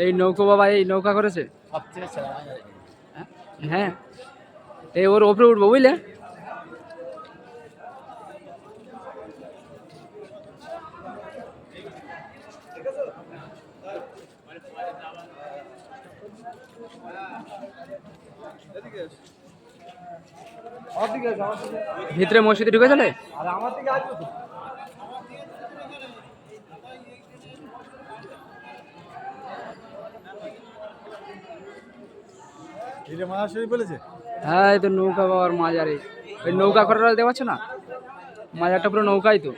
এই নৌকো বাবা এই নৌকা করেছে। হ্যাঁ এই ওর ওপরে উঠবো বুঝলে। ভিতরে মসজিদে ঢুকে চলে। হ্যাঁ এই তো নৌকা বাবার মাজারে, ওই নৌকা করে দেখতে পাচ্ছ না, মাজারটা পুরো নৌকাই তো।